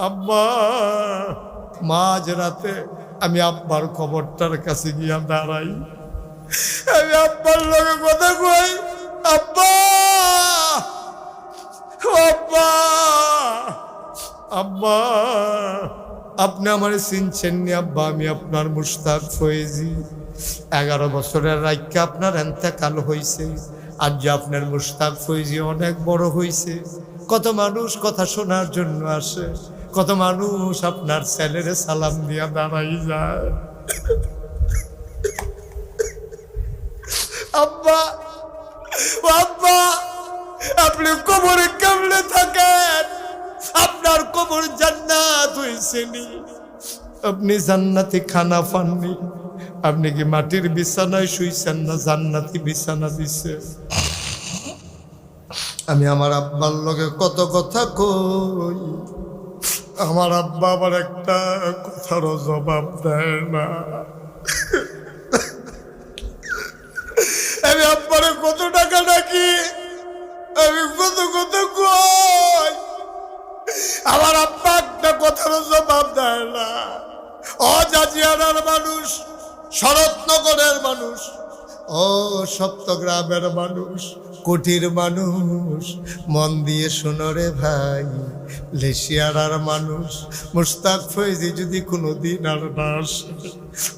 আব্বা মাঝরাতে আমি আব্বার খবরটার কাছে গিয়া দাঁড়াই, আমি আব্বার লগে কথা কই, আব্বা আব্বা আব্বা আপনি আমার চিনছেন নি আব্বা? আমি আপনার মুশতাক ফয়েজি। 11 বছরের রাইকা আপনার এন্তেকাল হয়েছে, আজ যে আপনার মুশতাক ফয়েজি অনেক বড় হয়েছে। কত মানুষ কথা শোনার জন্য আসে, কত মানুষ আপনার ছেলেরে সালাম দিয়া দাঁড়াই যায়। আব্বা আব্বা আপনি কবরে কেমনে থাকেন? আপনার কবর জান্নাত হইছেনি, আপনি জান্নাতি খানা পাননি। আপনি কি মাটির বিছানায় শুইছেন না জান্নাতি বিছানা দিছে? আমি আমার আব্বার লগে কত কথা কই, আমার আব্বা আবার একটা কথারও জবাব দেয় না। আমি আব্বারে কত টাকা ডাকি, আমি কত কথা কই, আমার আব্বা একটা কথারও জবাব দেয় না। ও জাজিয়ানার মানুষ, শরৎনগরের মানুষ, ও সপ্তগ্রামের মানুষ, কুটির মানুষ, মন দিয়ে শোনো রে ভাই। লেশিয়ারার মানুষ, মুশতাক ফয়েজি যদি কোনোদিন আর না আসে,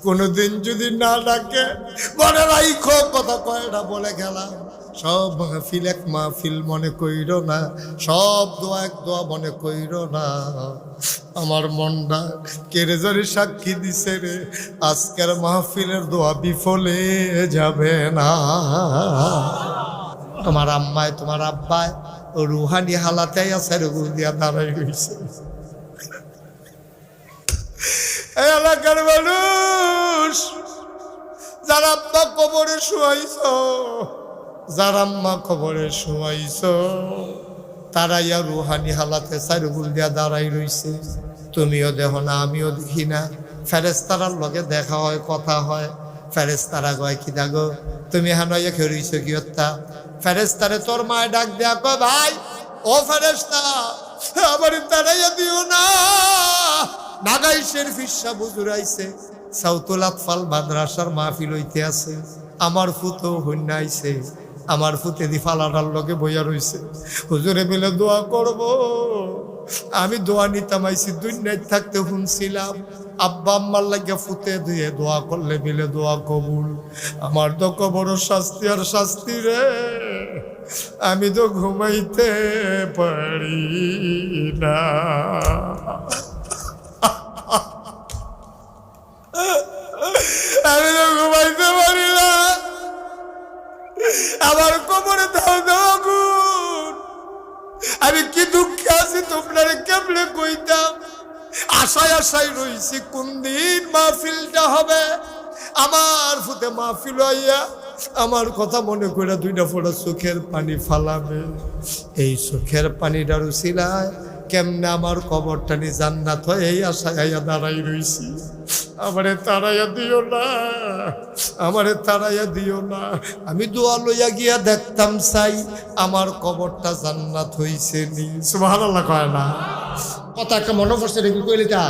কোনোদিন যদি না ডাকে, মনে রাইখো কথা কয়টা বলে গেলাম। সব মাহফিল এক মাহফিল মনে কইর না, সব দোয়া এক দোয়া মনে কইর না। আমার মনটা কেরেজরি সাক্ষী দিছে রে, আজকের মাহফিলের দোয়া বিফলে যাবে না। তোমার আম্মায় তোমার আব্বায় ও রুহানি হালাতে আছে, রুগু দিয়া দাঁড়াই রয়েছে। এই এলাকার মানুষ, যারা আব্বা কবরে শুয়াইছ, যারা আম্মা কবরে শুয়াইছ, তারা ইয়া রুহানি হালাতে সাইরুগুল দিয়া দাঁড়াই রইছে। তুমিও দেখো না, আমিও দেখি না। ফেরেশতারার লগে দেখা হয়, কথা হয়। ফেরেশতারা কয় কি দাগো তুমি হানাইয়া খেয়ে রইছ কি হত্যা? ফেরেশতারে তোর মায় ডাক দেয়া কয়, ভাই ও ফেরেশতা আবার তারাইয়া দিও না। নাগাইশের ফিসা বুজুরাইছে, সাউতুল আতফাল মাদ্রাসার মাহফিল হইতে আছে, আমার ফুতো হইনাইছে, আমার ফুতে দি ফালাটার লগে বইয়া রইছে। হুজুরে মিলে দোয়া করব। আমি দোয়া নিতাম আইছি, দুনিয়ায় থাকতে শুনছিলাম আব্বা আম্মার লাগে ফুতে দিয়ে দোয়া করলে মিলে দোয়া কবুল। আমার তো কবর শাস্তি আর শাস্তি রে, আমি তো ঘুমাইতে পারি না। আমি তো ঘুমাইতে পারি না, আমার কবরে দাও দাও গুণ। আমি কি দুঃখে আছি তোমরা কেমনে কইতাম। আশায় আশায় রইছি কোন দিন মাহফিলটা হবে। আমার ফুতে মাহফিল হইয়া আমার কথা মনে করে দুইটা ফোঁটা চোখের পানি ফালাবে। এই চোখের পানিটার উছিলায় কেমনে আমার কবরটানি জান্নাত হয়, এই আশায় আইয়া দাঁড়াই রইছি। আমারে তাড়াইয়া দিও না, আমারে তাড়াইয়া দিও না। আমি দোয়া লইয়া গিয়া দেখতাম চাই আমার কবরটা জান্নাত হইছে নি। সুবহানাল্লাহ কয় না? কথা একটা মনে পড়ছে রেখে কইলিটা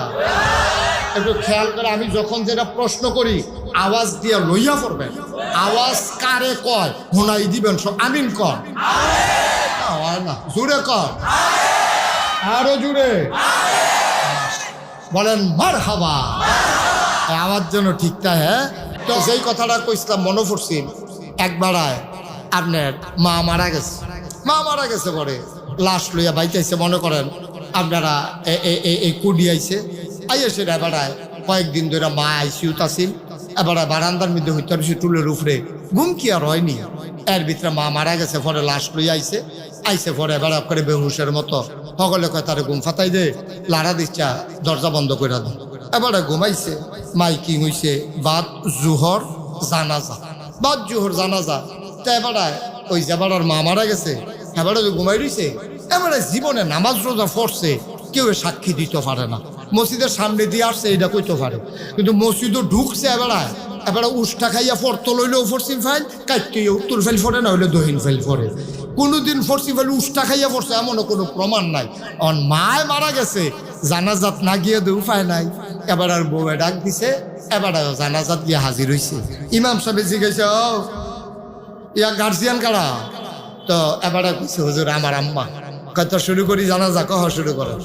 একটু খেয়াল করে। আমি যখন যেটা প্রশ্ন করি আওয়াজ দিয়া লইয়া পড়বেন। আওয়াজ কারে কয় শোনাই দিবেন সব। আমিন কর না, জোরে কর, আরো জোরে বলেন মারহাবা। আমার জন্য ঠিকঠাক। হ্যাঁ, তো যেই কথাটা কইছিলাম মনে পড়ছিল, একবার আপনার মা মারা গেছে। মা মারা গেছে পরে লাশ লইয়া বাইতেছে। মনে করেন আপনারা এই কুডি আইছে, আইসে এবার কয়েকদিন ধরে মা আইসিউত আসিল। এবার বারান্দার মধ্যে হইতে পারছি টুলের উপরে, ঘুম কি আর হয়নি। এর ভিতরে মা মারা গেছে, পরে লাশ লইয়া আইসে পরে এবার করে বেহুশের মতো সকলে কয় তারে ঘুম ফাতাই দে, লাড়া দিচ্ছা, দরজা বন্ধ করে দাও। এবারে ঘুমাইছে। মাই কি হইছে বাদ জুহর জানাজা, বাদ জুহর জানাজা। তা এবারে ওই যে এবার মা মারা গেছে, এবারে ঘুমাই রইছে। এবারে জীবনে নামাজ রোজা পড়ছে, কেউ সাক্ষী দিতে পারে না। মসজিদের সামনে দিয়ে আসছে এটা কইতে পারে, কিন্তু মসজিদও ঢুকছে। এবারে উষ্টা খাইয়া পড়তো লইলেও পশ্চিম ফাইল, কাইতে উত্তর ফাইল পড়ে না হইলে দক্ষিণ ফাইল পড়ে। কোনোদিন পশ্চিম ফাইল উষ্টা খাইয়া পড়ছে এমনও কোনো প্রমাণ নাই। মায় মারা গেছে, জানাজাত না গিয়ে তো উপায় নাই, এবার আর বউয়ে ডাক দিছে, এবার জানাজাত গিয়ে হাজির হয়েছে। ইমাম সাহেব জিজ্ঞেস ইয়া গার্জিয়ান কারা? তো এবার কইছে হুজুর আমার আম্মা। কত শুরু করি জানাজা? কহ শুরু করো।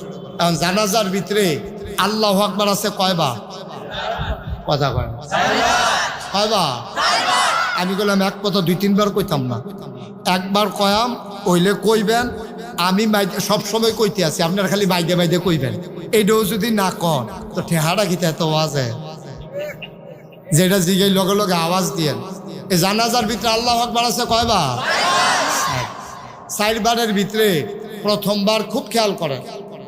এখন জানাজার ভিতরে আল্লাহু আকবার আছে কয়বা? কথা কয় কয়বা? আমি বললাম এক কথা 2-3 বার কইতাম না, একবার কয়াম কইলে কইবেন। আমি সবসময় কইতে আছি, আপনার খালি বাইদে বাইদে কইবেন। এইটাও যদি না কন তো ঠেহাটা কিতে এত আওয়াজে, যেটা জিগে লগে লগে আওয়াজ দিয়েন। এই জানাজার ভিতরে আল্লাহু আকবার আছে কয়বা? 4 বারের ভিতরে প্রথমবার খুব খেয়াল করেন,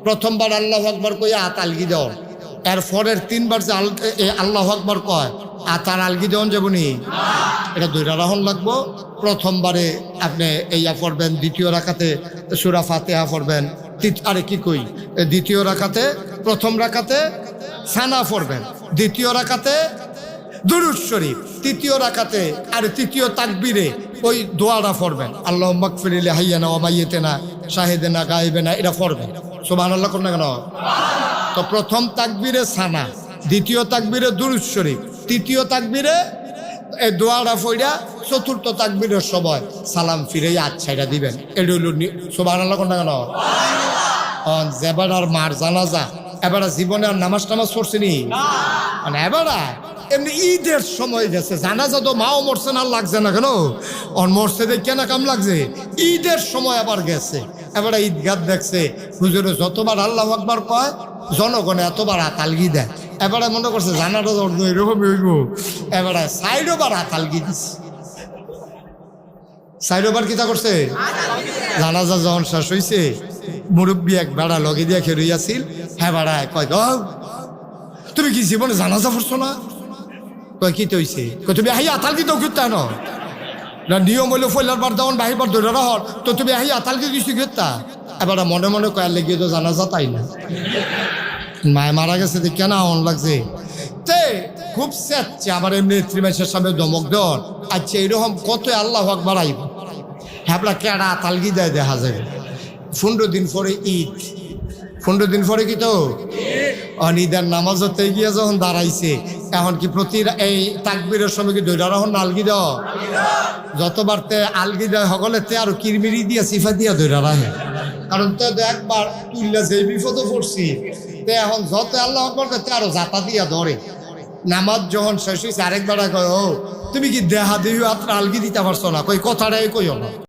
প্রথমবার আল্লাহু আকবার কইয়া হাত আলগি দেওয়ার, এরপরের 3বার যে আল্লাহু আকবার কয় আতার আলগি দেওয়ান যাবনি, এটা 2 রাহন লাগবো। প্রথমবারে আপনি এইয়া পড়বেন, দ্বিতীয় রাকাতে সূরা ফাতিহা পড়বেন, আরে কি কই, দ্বিতীয় রাকাতে, প্রথম রাকাতে সানা পড়বেন, দ্বিতীয় রাকাতে দুরূদ শরীফ, তৃতীয় রাকাতে আর তৃতীয় তাকবীরে ওই দোয়াটা পড়বেন, আল্লাহুম্মা মাগফির লি হাইয়ানা ওয়া মাইয়িতিনা শাহিদিনা গায়বিনা, এটা পড়বেন। সুবহানাল্লাহ কোন না কেন? তো প্রথম তাকবীরে সানা, দ্বিতীয় তাকবীরে দুরূদ শরীফ, তৃতীয় তাকবীরে এই দোয়াটা পড়া, চতুর্থ তাকবীরের সময় সালাম ফিরে আচ্ছাইটা দিবেন। এটা হইল সুবহানাল্লাহ কোন না কেন? যেবার আর মার জানাজা, এবার জীবনে আর নামাজ টামাজ পড়ছিনি, মানে এবার এমনি ঈদের সময় গেছে, জানাজা তো মাও মরছে না, লাগছে না কেন? অন মরছে দেখে না কাম লাগছে, ঈদের সময় আবার গেছে, এবার ঈদগাহ দেখছে হুজুরে যতবার আল্লাহু আকবার কয় জনগণে এতবার আতালগি দেয়। এবারে মনে করছে জানাটা এরকমই হইব, এবারে 4বার আতালগি দিচ্ছে। 4বার কিতা করছে? জানাজা যখন শেষ হয়েছে, মুরব্বী এক বেড়া লগে দিয়ে খেয়ে আসিল, হ্যাঁ বেড়ায় কয় তুমি কি জীবনে জানাজা পড়ছো না? কয় কি হইছে? কয় তুমি হাই আতালগি দাও কিতা না নিয়ম হইলো ফইলার বার দেওয়ান বাহির বার ধরে হর, তো তুমি হাই আতালগি দিছি কিতা? এবার মনে মনে কয়ার লেগে তো জানাজা তাই না, মায় মারা গেছে দেখে না অন লাগছে, তে খুব স্যাচ্ছে। আবার এমনি ত্রিমাসের সামনে দমক দেওয়ার, আচ্ছা এরকম কত আল্লাহু আকবার আইব, হ্যাবলা কেডা আতালগি দেয় দেখা যাবে। 15 দিন পরে ঈদ, 15 দিন পরে কি তো ঈদের নামাজ হতে গিয়ে যখন দাঁড়াইছে, এখন কি প্রতি এই তাকবীরের সময় কি 2 রাহন আলগি দাও? যতবার তে আলগি দেয় সকলে তে আরো কিরমিরি দিয়া সিফা দিয়া 2 রাহে, কারণ তো একবার তুললে যে বিপদে পড়ছি, তে এখন যত আল্লাহ আকবার তে আরো জাতা দিয়া ধরে। নামাজ যখন শেষ হয়েছে আরেকবার কয়, ও তুমি কি দেহা দেহি আলগি দিতে পারছো না? কই কথাটাই কইও না।